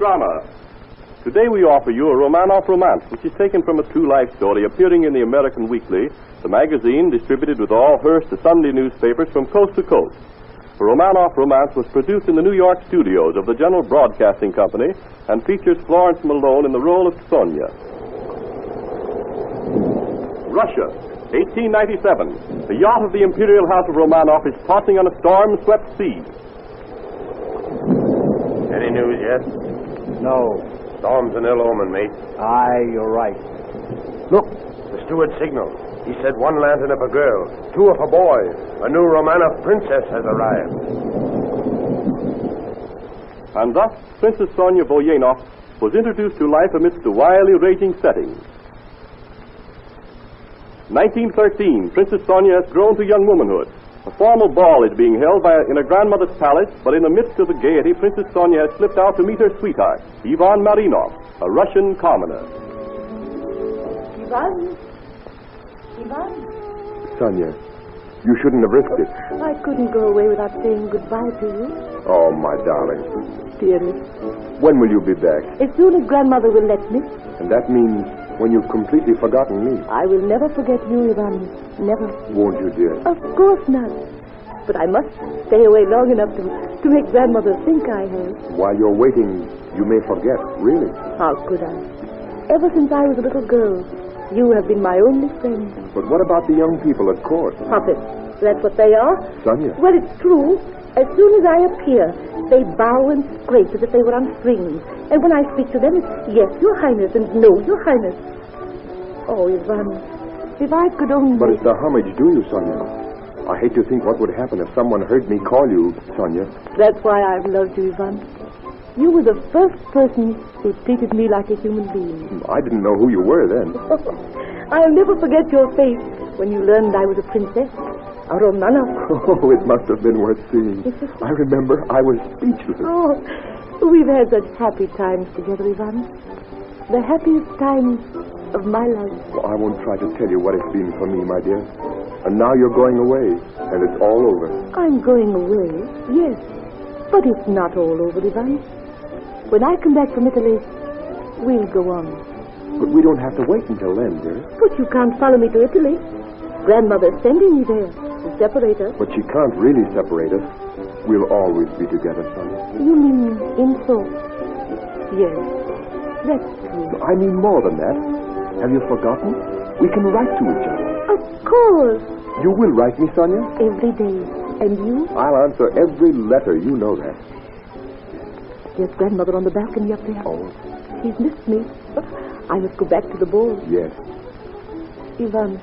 drama. Today we offer you a Romanoff Romance, which is taken from a true life story appearing in the American Weekly, the magazine distributed with all Hearst Sunday newspapers from coast to coast. The Romanoff Romance was produced in the New York studios of the General Broadcasting Company and features Florence Malone in the role of Sonia. Russia, 1897. The yacht of the Imperial House of Romanoff is tossing on a storm-swept sea. Any news yet? No. Storm's an ill omen, mate. Aye, you're right. Look, the steward signaled. He said one lantern of a girl, two of a boy. A new Romanoff princess has arrived. And thus, Princess Sonia Voyenov was introduced to life amidst a wildly raging setting. 1913, Princess Sonia has grown to young womanhood. A formal ball is being held in a grandmother's palace, but in the midst of the gaiety, Princess Sonia has slipped out to meet her sweetheart, Ivan Marinov, a Russian commoner. Ivan? Sonia, you shouldn't have risked it. I couldn't go away without saying goodbye to you. Oh, my darling. Dearly. When will you be back? As soon as Grandmother will let me. And that means when you've completely forgotten me. I will never forget you, Ivan. Never. Won't you, dear? Of course not. But I must stay away long enough to make Grandmother think I have. While you're waiting, you may forget, really. How could I? Ever since I was a little girl, you have been my only friend. But what about the young people at court? Puppets. That's what they are. Sonia. Well, it's true. As soon as I appear, they bow and scrape as if they were on strings. And when I speak to them, it's yes, Your Highness, and no, Your Highness. Oh, Ivan, if I could only... But it's the homage due you, Sonia. I hate to think what would happen if someone heard me call you, Sonia. That's why I've loved you, Ivan. You were the first person who treated me like a human being. I didn't know who you were then. I'll never forget your face when you learned I was a princess. A Romanoff. Oh, it must have been worth seeing. I remember I was speechless. Oh, we've had such happy times together, Ivan. The happiest times of my life. Well, I won't try to tell you what it's been for me, my dear. And now you're going away, and it's all over. I'm going away, yes. But it's not all over, Ivan. When I come back from Italy, we'll go on. But we don't have to wait until then, dear. But you can't follow me to Italy. Grandmother's sending me there to separate us. But she can't really separate us. We'll always be together, Sonia. You mean in thought? Yes, that's true. I mean more than that. Have you forgotten? We can write to each other. Of course. You will write me, Sonia? Every day. And you? I'll answer every letter. You know that. There's Grandmother on the balcony up there. Oh. She's missed me. I must go back to the ball. Yes. Ivan,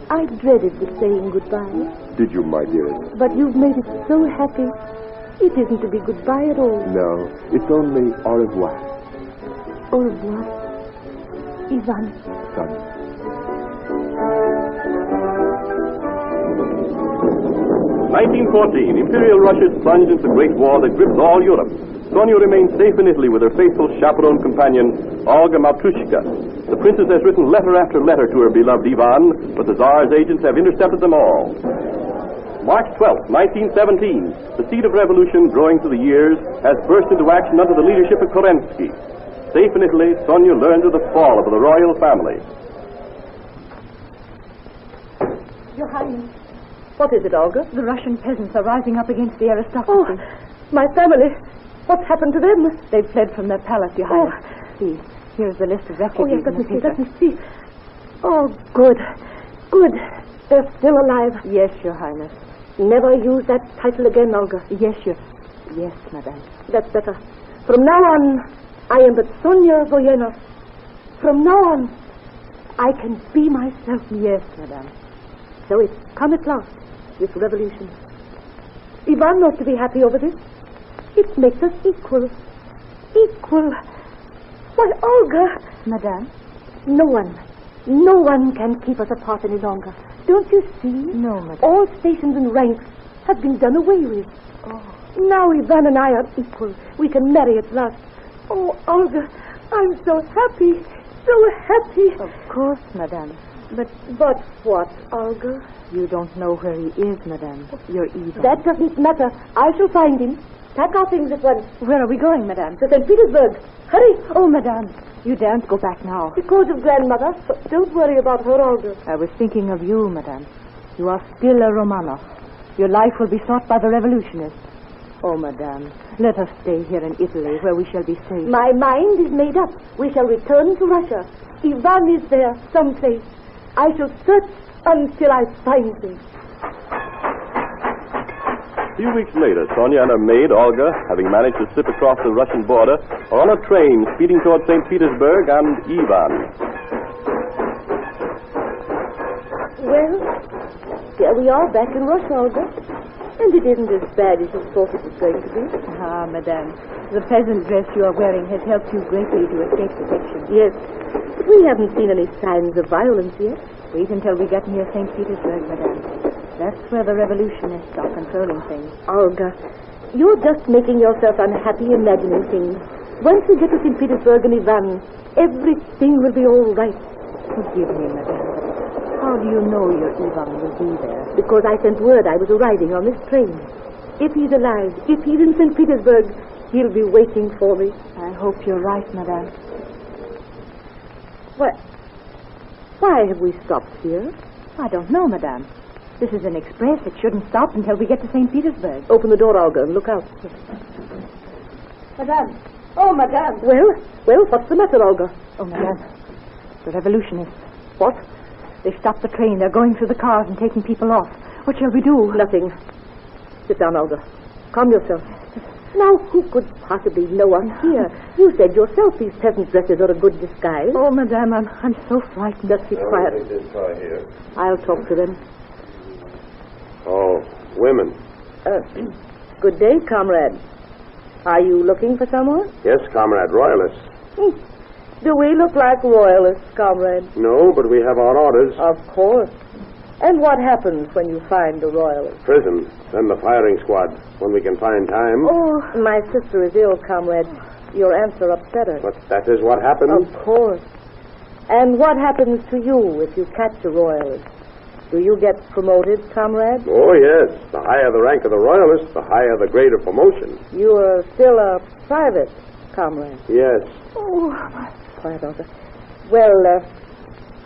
I dreaded the saying goodbye. Did you, my dearest? But you've made it so happy. It isn't to be goodbye at all. No, it's only au revoir. Au revoir, Ivan. Sonia. 1914, Imperial Russia is plunged into the Great War that grips all Europe. Sonia remains safe in Italy with her faithful chaperone companion, Olga Matrushka. The princess has written letter after letter to her beloved Ivan, but the Tsar's agents have intercepted them all. March 12, 1917, the seed of revolution growing through the years has burst into action under the leadership of Kerensky. Safe in Italy, Sonia learns of the fall of the royal family. Your Highness. What is it, Olga? The Russian peasants are rising up against the aristocracy. Oh, my family. What's happened to them? They've fled from their palace, Your Highness. See, here's the list of refugees. Let me see. Oh, good. Good. They're still alive. Yes, Your Highness. Never use that title again, Olga. Yes, madame. That's better. From now on, I am but Sonia Voyenov. From now on, I can be myself. Yes, madame. So it's come at last, this revolution. Ivan ought to be happy over this. It makes us equal. Equal. Why, Olga. Madame? No one can keep us apart any longer. Don't you see? No, madame. All stations and ranks have been done away with. Oh. Now Ivan and I are equal. We can marry at last. Oh, Olga, I'm so happy. So happy. Of course, madame. But what, Olga? You don't know where he is, madame. You're evil. That doesn't matter. I shall find him. Pack our things at once. Where are we going, madame? To St. Petersburg. Hurry. Oh, madame, you daren't go back now. Because of grandmother. But don't worry about her, Olga. I was thinking of you, madame. You are still a Romanoff. Your life will be sought by the revolutionists. Oh, madame, let us stay here in Italy, where we shall be safe. My mind is made up. We shall return to Russia. Ivan is there, someplace. I shall search until I find him. A few weeks later, Sonia and her maid, Olga, having managed to slip across the Russian border, are on a train speeding towards St. Petersburg and Ivan. Well, here we are back in Russia, Olga. And it isn't as bad as you thought it was going to be. Ah, madame, the peasant dress you are wearing has helped you greatly to escape detection. Yes, but we haven't seen any signs of violence yet. Wait until we get near St. Petersburg, madame. That's where the revolutionists are controlling things. Olga, you're just making yourself unhappy imagining things. Once we get to St. Petersburg and Ivan, everything will be all right. Forgive me, madame. How do you know your Ivan will be there? Because I sent word I was arriving on this train. If he's alive, if he's in St. Petersburg, he'll be waiting for me. I hope you're right, madame. Why have we stopped here? I don't know, madame. This is an express. It shouldn't stop until we get to St. Petersburg. Open the door, Olga, and look out. Madame. Oh, madame. Well, what's the matter, Olga? Oh, madame. The revolutionists. What? They've stopped the train. They're going through the cars and taking people off. What shall we do? Nothing. Sit down, Olga. Calm yourself. Now, who could possibly know us here? You said yourself these peasant dresses are a good disguise. Oh, madame, I'm so frightened. Just be quiet. Here. I'll talk to them. Oh, women. Good day, comrade. Are you looking for someone? Yes, comrade, royalists. Do we look like royalists, comrade? No, but we have our orders. Of course. And what happens when you find a royalist? Prison, then the firing squad, when we can find time. Oh, my sister is ill, comrade. Your answer upset her. But that is what happens. Of course. And what happens to you if you catch a royalist? Do you get promoted, comrade? Oh, yes. The higher the rank of the royalist, the higher the grade of promotion. You are still a private, comrade. Yes. Oh, quiet, Olga.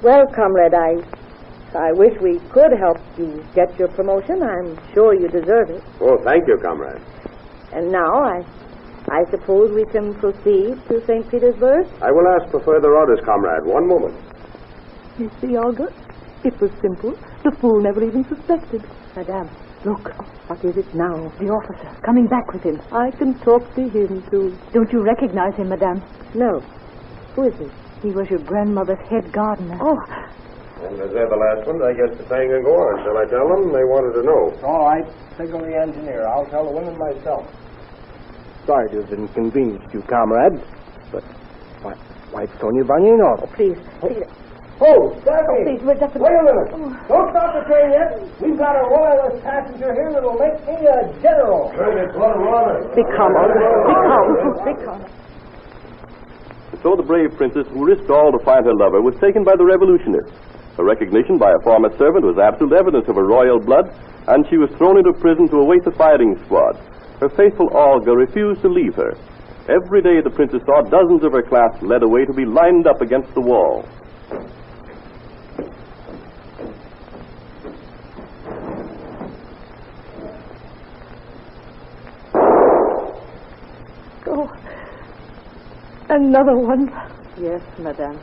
Well, comrade, I wish we could help you get your promotion. I'm sure you deserve it. Oh, thank you, comrade. And now, I suppose we can proceed to St. Petersburg? I will ask for further orders, comrade. One moment. You see, Olga, it was simple. The fool never even suspected. Madame, Look, what is it now? the officer, coming back with him. I can talk to him, too. Don't you recognize him, madame? No. Who is he? He was your grandmother's head gardener. Oh, And as they're the last one, I guess the thing can go on. Shall I tell them? They wanted to know. All right. Signal the engineer. I'll tell the women myself. Sorry to have inconvenienced you, comrade, but why, Sonia Vanyanov. please. Oh, Stephanie! Please, we're just... Wait a minute. Don't stop the train yet. We've got a royalist passenger here that'll make me a general. Be calm, Olga. Be calm. And so the brave princess, who risked all to find her lover, was taken by the revolutionists. Her recognition by a former servant was absolute evidence of her royal blood, and she was thrown into prison to await the firing squad. Her faithful Olga refused to leave her. Every day the princess saw dozens of her class led away to be lined up against the wall. Oh, another one. Yes, madame.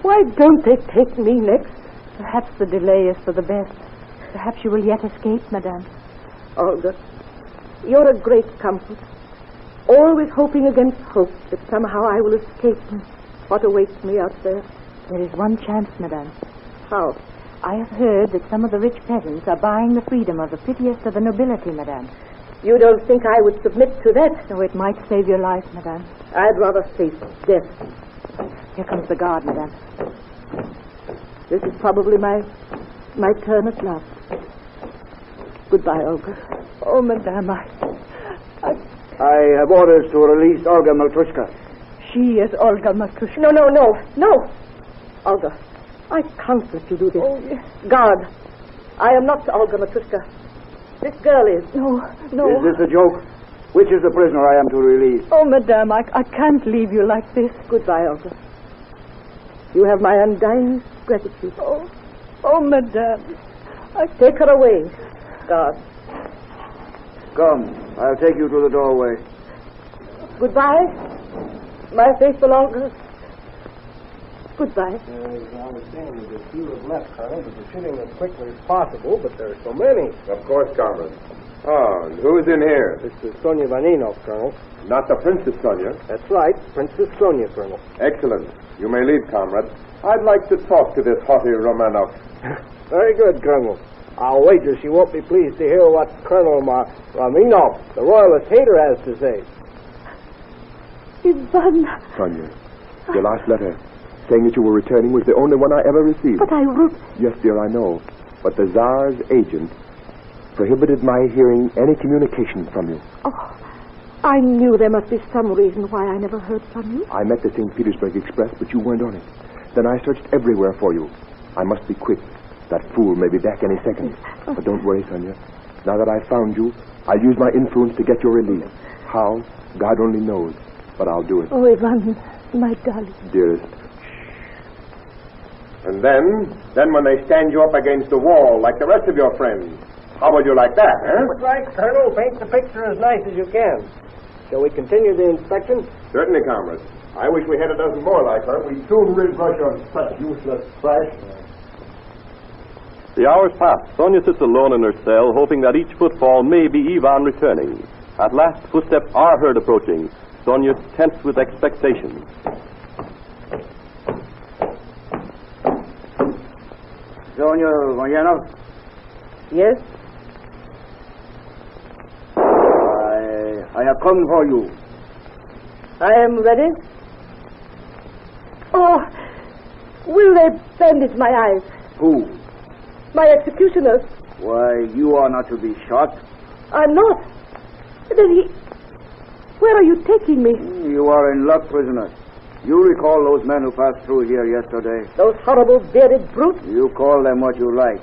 Why don't they take me next? Perhaps the delay is for the best. Perhaps you will yet escape, madame. Olga, you're a great comfort. Always hoping against hope that somehow I will escape what awaits me out there. There is one chance, madame. How? I have heard that some of the rich peasants are buying the freedom of the prettiest of the nobility, madame. You don't think I would submit to that? So it might save your life, madame. I'd rather face death. Here comes the guard, madame. This is probably my turn at last. Goodbye, Olga. Oh, madame, I have orders to release Olga Maltrushka. she is Olga Matushka. No. Olga, I can't let you do this. Oh, yes. Guard, I am not Olga Matushka. This girl is. No. Is this a joke? Which is the prisoner I am to release? Oh, madame, I can't leave you like this. Goodbye, Olga. You have my undying gratitude. Oh, madame. Take her away, guard. Come, I'll take you to the doorway. Goodbye, my faithful Olga. Goodbye. I was saying that if you have left, Colonel, to the shooting as quickly as possible, but there are so many. Of course, comrade. Oh, and who's in here? This is Sonia Vanino, Colonel. Not the Princess Sonia. That's right, Princess Sonia, Colonel. Excellent. You may leave, comrade. I'd like to talk to this haughty Romanoff. Very good, Colonel. I'll wager she won't be pleased to hear what Colonel Romanoff, the royalist hater, has to say. Ivan. Sonia, your last letter, saying that you were returning, was the only one I ever received. But I wrote... Yes, dear, I know. But the Tsar's agent prohibited my hearing any communication from you. Oh, I knew there must be some reason why I never heard from you. I met the St. Petersburg Express, but you weren't on it. Then I searched everywhere for you. I must be quick. That fool may be back any second. But don't worry, Sonia. Now that I've found you, I'll use my influence to get your release. How? God only knows. But I'll do it. Oh, Ivan, my darling. Dearest. And then when they stand you up against the wall like the rest of your friends, how would you like that, eh? That's right, Colonel. Paint the picture as nice as you can. Shall we continue the inspection? Certainly, comrade. I wish we had a dozen more like her. We'd soon rid Russia of such useless trash. The hours pass. Sonia sits alone in her cell, hoping that each footfall may be Ivan returning. At last, footsteps are heard approaching. Sonia tense with expectation. Sonia Romanoff? Yes? I have come for you. I am ready. Oh, will they bandage my eyes? Who? My executioners. Why, you are not to be shot. I'm not. Then where are you taking me? You are in luck, prisoner. You recall those men who passed through here yesterday? Those horrible bearded brutes? You call them what you like.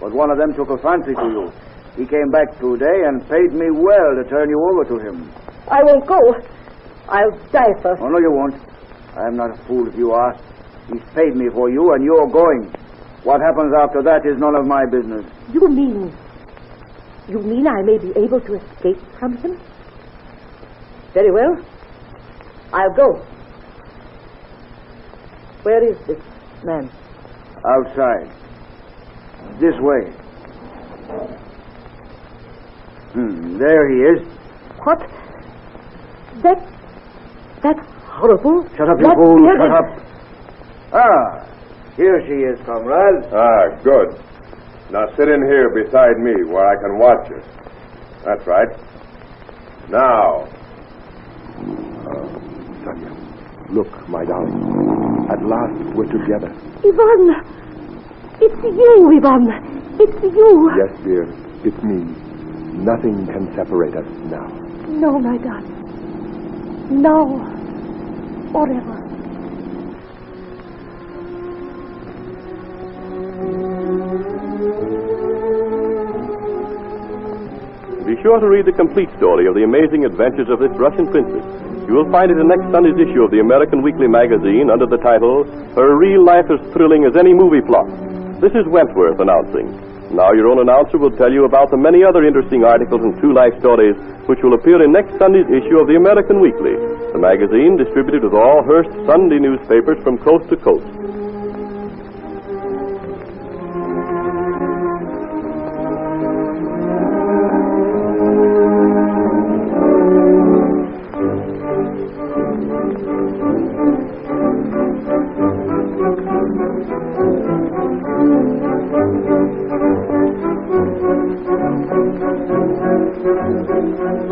But one of them took a fancy to you. He came back today and paid me well to turn you over to him. I won't go. I'll die first. Oh, no, you won't. I am not a fool if you are. He's paid me for you, and you're going. What happens after that is none of my business. You mean I may be able to escape from him? Very well. I'll go. Where is this man? Outside. This way. There he is. What? That horrible... Shut up, you fool. Shut up. Ah, here she is, comrade. Ah, good. Now sit in here beside me where I can watch you. That's right. Now. Sonia, look, my darling. At last, we're together. Ivan! It's you, Ivan! It's you! Yes, dear, it's me. Nothing can separate us now. No, my darling. No. Forever. Be sure to read the complete story of the amazing adventures of this Russian princess. You will find it in next Sunday's issue of the American Weekly Magazine under the title, Her Real Life as Thrilling as Any Movie Plot. This is Wentworth announcing. Now your own announcer will tell you about the many other interesting articles and true life stories which will appear in next Sunday's issue of the American Weekly, the magazine distributed with all Hearst Sunday newspapers from coast to coast. Thank you.